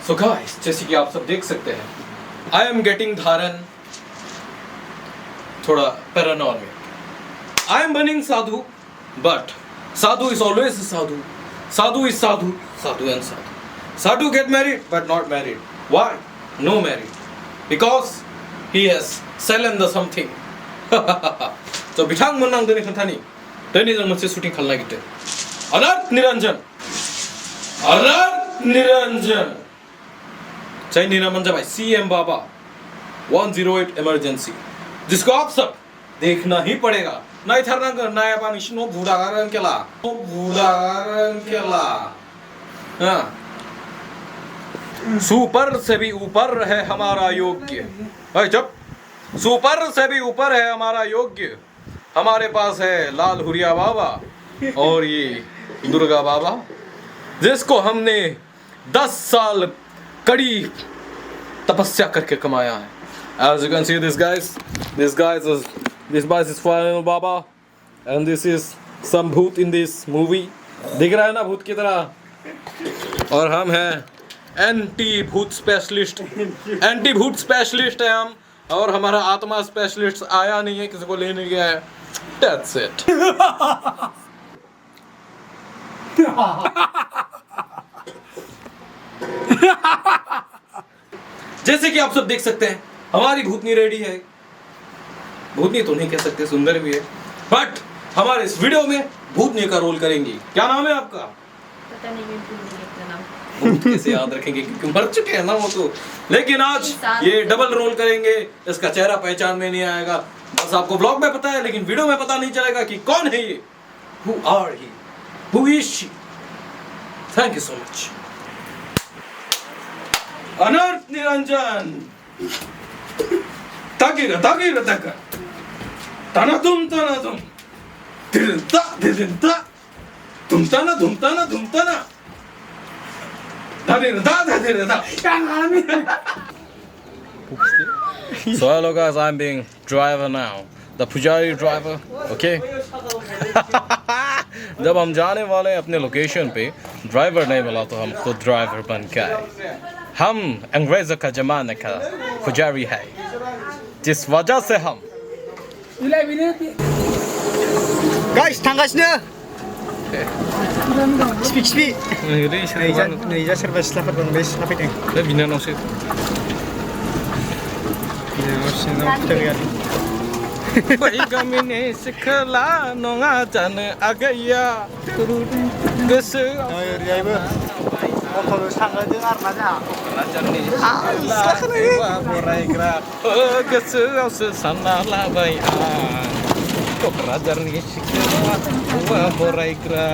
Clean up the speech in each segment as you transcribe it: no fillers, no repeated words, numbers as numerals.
So guys, जैसे कि आप सब देख सकते हैं, आई एम गेटिंग धारण थोड़ा paranormal. I am banning sadhu, but sadhu is always sadhu. Sadhu is sadhu, sadhu and sadhu. Sadhu get married, but not married. Why? No married. Because he has stolen the something. So बिथांमोननां दिनै खोन्थानि दिनै जों मोनसे shooting खालामनो नागिरदों. अनार्थ निरंजन. अनार्थ निरंजन. जायनि नामानो जाबाय CM बाबा 108 emergency, जिसको आप सब देखना ही पड़ेगा. नायथारनांगोन, नायाबा नोंसिनि न' बुदागारगोन केला. बुदागारगोन केला. हाँ. सुपर से भी ऊपर है हमारा योग्य. अरे चुप. सुपर से भी ऊपर है हमारा योग्य. हमारे पास है लाल हुरिया बाबा और ये दुर्गा बाबा, जिसको हमने 10 साल कड़ी तपस्या करके कमाया है. As you can see, this boy is Final Baba, and this is some भूत in this movie. दिख रहा है ना भूत की तरह. और हम हैं एंटी भूत स्पेशलिस्ट. एंटी भूत स्पेशलिस्ट है हम, और हमारा आत्मा स्पेशलिस्ट आया नहीं है, किसी को लेने गया है. That's it. जैसे कि आप सब देख सकते हैं, हमारी भूतनी रेडी है. भूतनी तो नहीं कह सकते, सुंदर भी है, बट हमारे इस वीडियो में भूतनी का रोल करेंगी. क्या नाम है आपका? पता नहीं, मैं भूल गई अपना नाम. भूत कैसे याद रखेंगे, क्योंकि मर चुके हैं ना वो तो. लेकिन आज ये डबल रोल करेंगे. इसका चेहरा पहचान में नहीं आएगा. बस आपको ब्लॉग में पता है, लेकिन वीडियो में पता नहीं चलेगा कि कौन है ये. Who are he? Who is she? Thank you so much. अनर्थ निरंजन. तागिरा तागिरा ताका. ताना तुम दिरता दिरता. धुमताना धुमताना धुमताना. धादिरता. So hello guys, I'm being driver now, the Pujari driver, okay? जब हम जाने वाले हैं अपने लोकेशन पे, ड्राइवर नहीं मिला तो हम खुद ड्राइवर बन के आए. हम अंग्रेज़ों का ज़माने का पुजारी है, जिस वजह से हम Guys, थांगासिनो. Speak. नैजा सोरबा सिख्लाफोर दं, बे सिख्ला फैदों. बे बिनानावसो. बै गामिनि सिख्ला नङा जानो आगैया गोसोआव. ओरैहायबो अट'जों थांदों आरोना जोंहा. फरायग्रा गोसोआवसो सानना लाबाय आं. क'क्राझारनि सिख्ला हौवा फरायग्रा.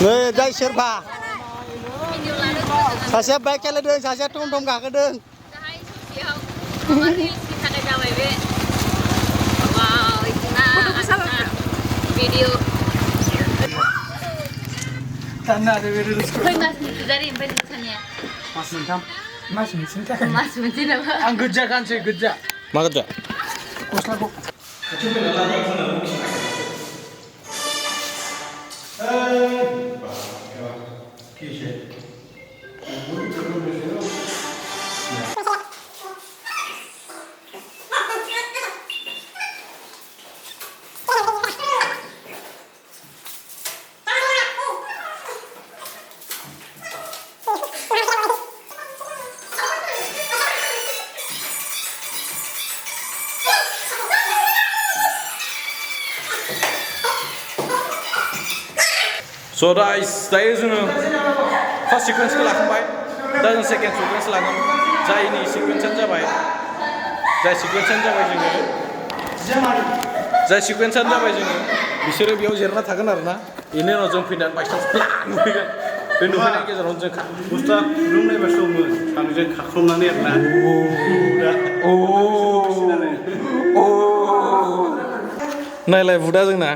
नै जाय सोरबा सासेया बाइक सालायदों, सासेया टमटम गाखोदों. दाहाय ससेयाव माबा रिल्सनि थाखाय जाबाय बे. वाव, इतना भिडिअ. दाननो आरो बे रिल्सखौ. खै मासनि पुजारी ओमफ्राय नोंसानिया? मास मोनथाम. मास मोनसेनि थाखाय. मास मोनसे नामा? आं गोज्जा गानसै, गोज्जा. मा गोजा? गस्लाखौ. So guys, दायो जोङो फार्स्ट सिक्वेन्सखौ लाखांबाय. दा जों सेकेन्ड सिक्वेन्स लागोन. जायनि सिक्वेन्सआनो जाबाय जोङो बिसोरो बेयाव जिरायना थागोन आरोना. बेनि उनाव जों फैनानै बाइचान्स प्ला नुफैगोन. बे नुफैनायनि गेजेरावनो जों बुस्थुआ फुदुंनाय बासौमोन सानैजों खाख्रमनानै आरोना नायलाय बुदा जोंना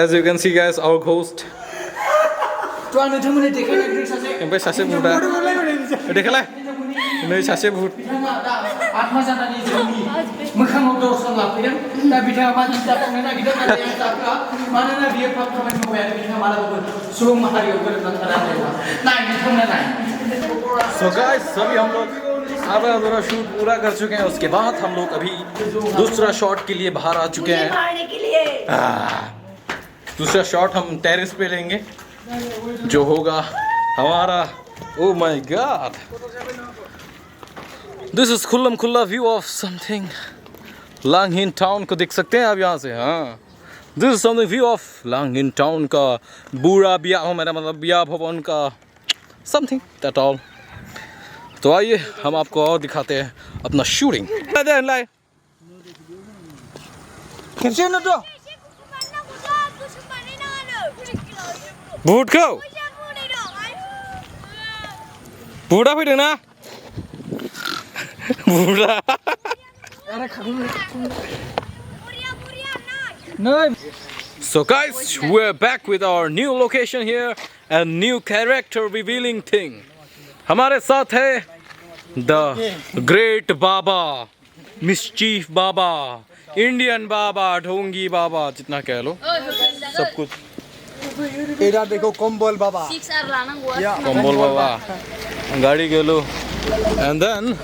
as you can see guys our ghost ओमफ्राय सासे बुदा देखायलाय नै सासे बुद आत्मा जानानै जोंनि मोखाङाव दर्शन लाफैदों दा बिथाङा मा जाफुंनो नागिरदों नाथाय आं जाफुङा मानोना बियो पाप खामानि मावबाय आरो बिथाङा मालाबाबो सुबुं माहारियाव गोरोबना थानो हानाय नङा नाय नोंथांमोना नाय So guys सभी हम लोग आधा अधूरा शूट पूरा कर चुके हैं उसके बाद हम लोग अभी दूसरा शॉट के लिए बाहर आ चुके हैं दूसरा शॉट हम टेरेस पे लेंगे जो होगा हमारा oh my god this is खुल्लम खुल्ला व्यू ऑफ समथिंग लांगहिन टाउन को देख सकते हैं आप यहाँ से हाँ this is something view of लांगहिन टाउन का बूढ़ा ब्याह मेरा मतलब ब्याह भवन का समथिंग दैट ऑल तो आइए हम आपको और दिखाते हैं अपना शूटिंग बुटखौ बुड़ा फैदों ना बुड़ा So guys, we're back with our new location here and new character revealing thing. हमारे साथ है the great Baba, mischief Baba, Indian बाबा, ढोंगी बाबा, जितना कह लो सब कुछ इधर देखो कम्बल बाबा कम्बल बाबा गाड़ी गेलो एंड देन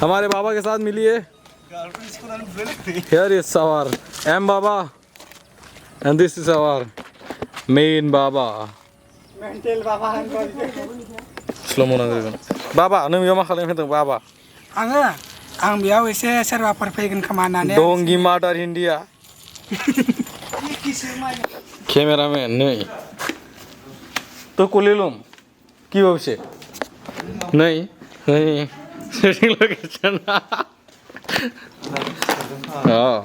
हमारे बाबा के साथ मिलिए here is our M baba and this is our main baba mental baba slow मोन बाबा नों बेयाव मा खालामनो फैदों बाबा आं बेयाव एसे सोरबाफोर फैगोन खोमा होननानै डोंगी मादार इंडिया कैमरामैन नहीं तो कुलिलुम की ভাবছে नहीं नहीं सेटिंग लोकेशन हाँ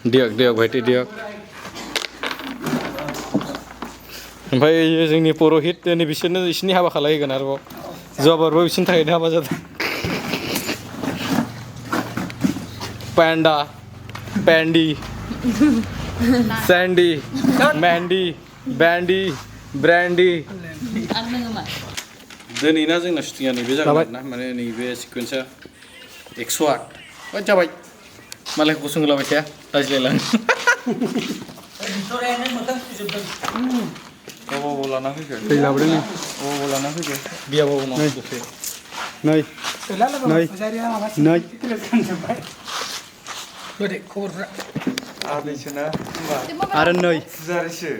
दियक दियक भाइटी दियक ओमफ्राय जोंनि पुर'हित दिनै बिसोरनो बिसोरनि हाबा खालायहोगोन आरोबाव जबारबो बिसोरनि थाखायनो हाबा जादों पैंडा पैंडी सैंडी मैंडी बैंडी ब्रैंडी दिनैना जोंना शुटिंआ नैबे जागोन आरोना माने नैबे सिकुवेन्सआ 108 बाद जाबाय मालायखौ गुसुं होलाबाय थाया रायज्लायलां बाबाबो लाना फैखो दै लाबोदों नै बाबाबो लाना फैखो बियाबाबो नाव दसे नै खबरफ्रा आदैसोना आरो नै फुजारिसो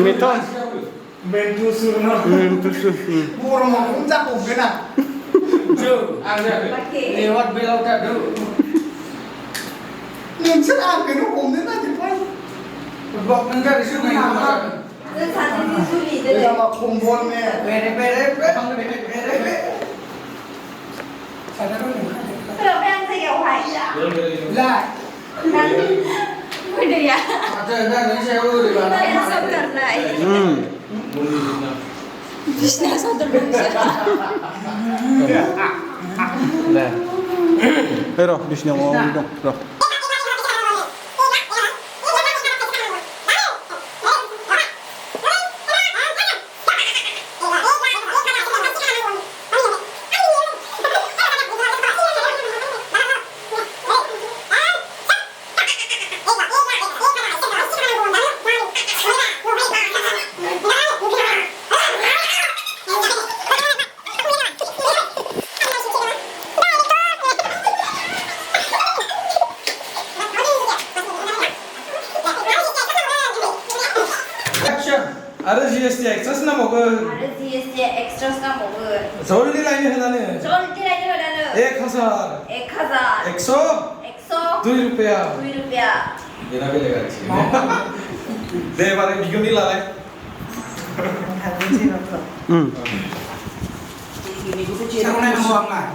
मेथन mentusur burung aku jago gena ada lewat belok kado nensur aku nu omnya tadi pan blok enggak di sini sama kombolnya bere lah Udah ya. ada ini saya udah di mana Saya saudara naik. Bisa saudara. Nah. Pero di sini mau dong, bro. GST access नांबावगोन आरो GST extras नांबावगोन जल्दि लायनो होनानो जल्दि लायनो होनानो 1000 1000 100 2 रुपया 2 रुपया बेना बेलेग आरोखि दे एबार बिगोमनि लालाय Sangat muangan.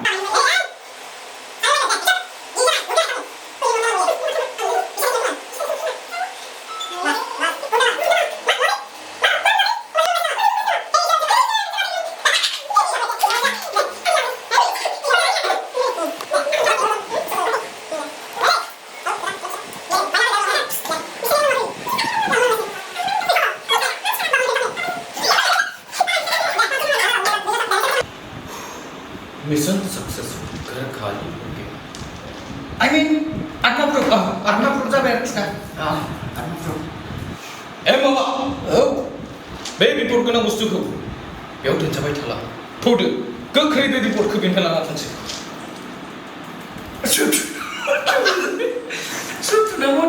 मिशन सक्सेसफुल घर खाली हो गया I mean, Arnab जाबाय आरो खिथा ए माबा औ बे रिपर्ट गोनां बुस्थुखौ बेयाव दोनजाबाय थाला थौदो गोख्रै बे रिपर्टखौ बेनिफ्राय लाना थांसै